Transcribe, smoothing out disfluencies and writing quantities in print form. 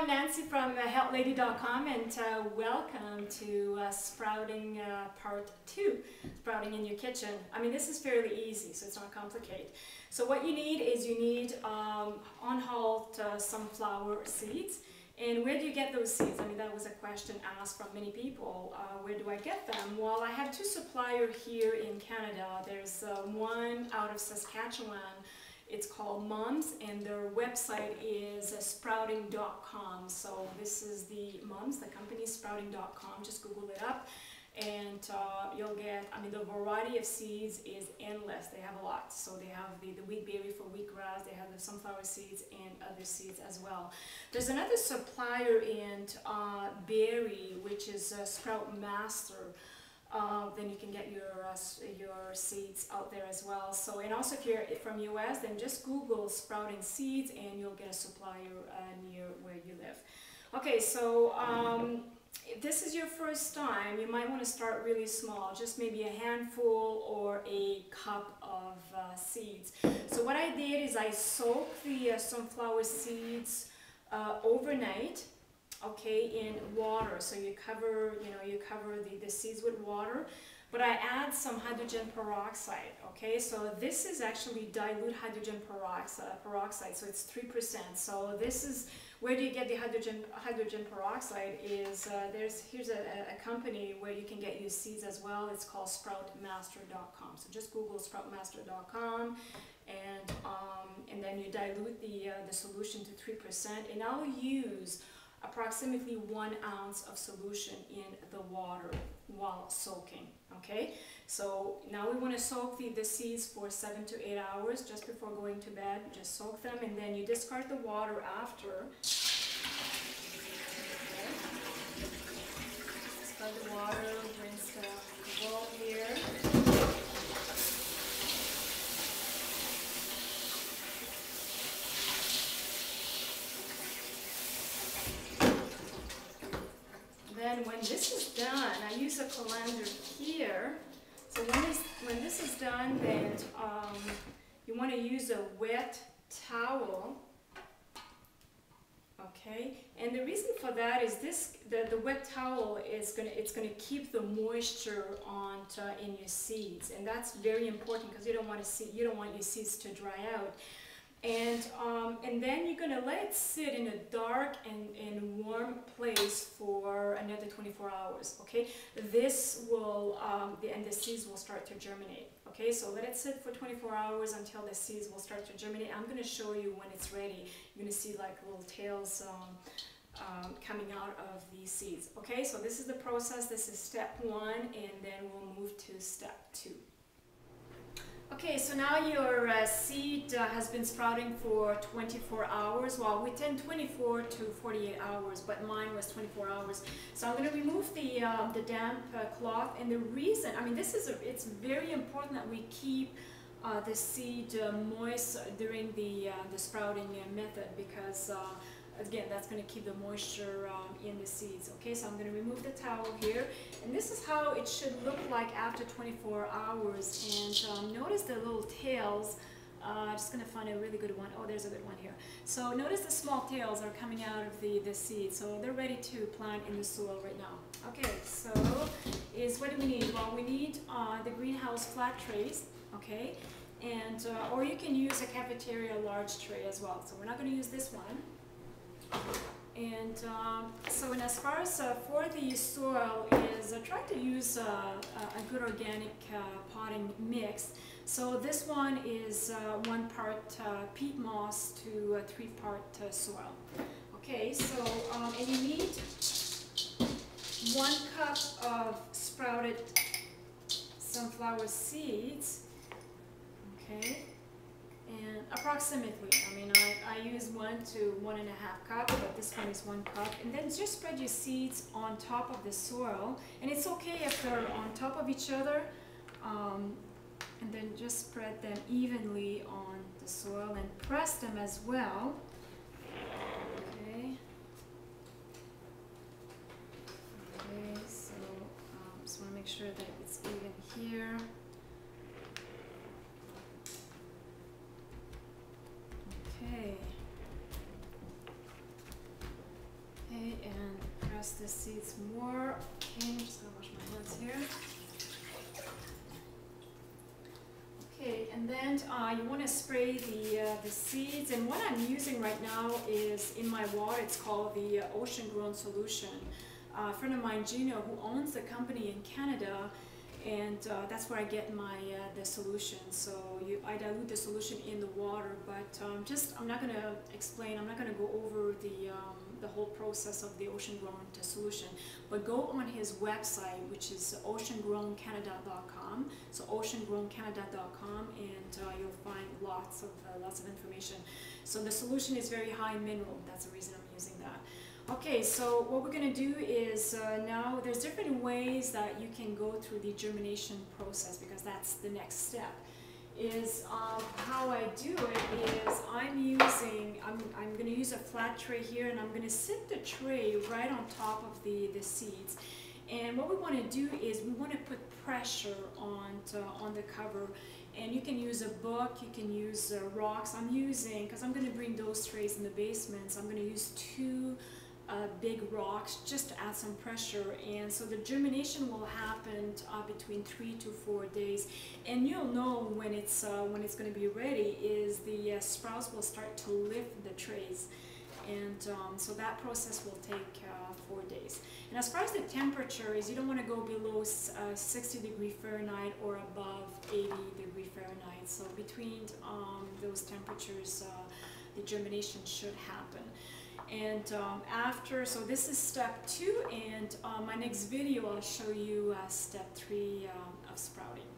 I'm Nancy from HealthLady.com, and welcome to Sprouting Part 2, Sprouting in Your Kitchen. I mean, this is fairly easy, so it's not complicated. So what you need is on-hulled sunflower seeds. And where do you get those seeds? I mean, that was a question asked from many people. Where do I get them? Well, I have two suppliers here in Canada. There's one out of Saskatchewan. It's called Mums, and their website is sprouting.com. So this is the Mums, the company, sprouting.com. Just Google it up, and you'll get, I mean, the variety of seeds is endless. They have a lot. So they have the wheat berry for wheatgrass, they have the sunflower seeds and other seeds as well. There's another supplier in Barrie, which is Sprout Master. Then you can get your seeds out there as well. So, and also if you're from US, then just Google sprouting seeds and you'll get a supplier near where you live. Okay, so if this is your first time, you might want to start really small, just maybe a handful or a cup of seeds. So what I did is I soaked the sunflower seeds overnight. Okay, in water. So you cover the seeds with water, but I add some hydrogen peroxide. Okay, so this is actually dilute hydrogen peroxide, so it's 3%. So this is, where do you get the hydrogen peroxide? Is here's a company where you can get your seeds as well. It's called sproutmaster.com. So just Google sproutmaster.com, and then you dilute the solution to 3%, and I'll use approximately 1 ounce of solution in the water while soaking. Okay, so now we want to soak the seeds for 7 to 8 hours just before going to bed. Just soak them, and then you discard the water after. Okay. Discard the water, rinse the bowl here. Then when this is done, I use a colander here. So when this is done, then you want to use a wet towel. Okay, and the reason for that is the wet towel is gonna keep the moisture on in your seeds, and that's very important because you don't want your seeds to dry out. And then you're gonna let it sit in a dark and warm place for another 24 hours. Okay, this will and the seeds will start to germinate. Okay, so let it sit for 24 hours until the seeds will start to germinate. I'm gonna show you when it's ready. You're gonna see like little tails coming out of these seeds. Okay, so this is the process. This is step 1, and then we'll move to step 2. Okay, so now your seed has been sprouting for 24 hours. Well, we tend 24 to 48 hours, but mine was 24 hours. So I'm going to remove the damp cloth, and the reason, I mean, it's very important that we keep the seed moist during the sprouting method, because again, that's going to keep the moisture in the seeds. Okay, so I'm going to remove the towel here, and this is how it should look like after 24 hours. And notice the little tails. I'm just going to find a really good one. Oh, there's a good one here. So notice the small tails are coming out of the seed, so they're ready to plant in the soil right now. Okay, so what do we need? Well, we need the greenhouse flat trays. Okay, and or you can use a cafeteria large tray as well. So we're not going to use this one. And and as far as for the soil is, try to use a good organic potting mix. So this one is 1 part peat moss to 3 part soil. Okay, so and you need 1 cup of sprouted sunflower seeds. Okay. And approximately, I mean, I use 1 to 1.5 cups, but this one is 1 cup. And then just spread your seeds on top of the soil. And it's okay if they're on top of each other. And then just spread them evenly on the soil and press them as well. Okay. Okay, so just want to make sure that it's even here. Okay. Okay, and press the seeds more. Okay, I'm just gonna wash my hands here. Okay, and then you want to spray the seeds, and what I'm using right now is in my water. It's called the Ocean Grown Solution. A friend of mine, Gino, who owns the company in Canada, and that's where I get my the solution. So I dilute the solution in the water, but I'm not gonna explain. I'm not gonna go over the whole process of the Ocean Grown solution. But go on his website, which is oceangrowncanada.com. So oceangrowncanada.com, and you'll find lots of information. So the solution is very high in mineral. That's the reason I'm using that. Okay, so what we're going to do is now there's different ways that you can go through the germination process, because that's the next step. Is how I do it is I'm going to use a flat tray here, and I'm going to sit the tray right on top of the seeds. And what we want to do is we want to put pressure on the cover. And you can use a book, you can use rocks. I'm using, because I'm going to bring those trays in the basement, so I'm going to use two big rocks just to add some pressure. And so the germination will happen between 3 to 4 days, and you'll know when it's going to be ready is the sprouts will start to lift the trays, and so that process will take 4 days. And as far as the temperature is, you don't want to go below 60 degrees Fahrenheit or above 80 degrees Fahrenheit. So between those temperatures the germination should happen. And so this is step 2, and my next video I'll show you step 3 of sprouting.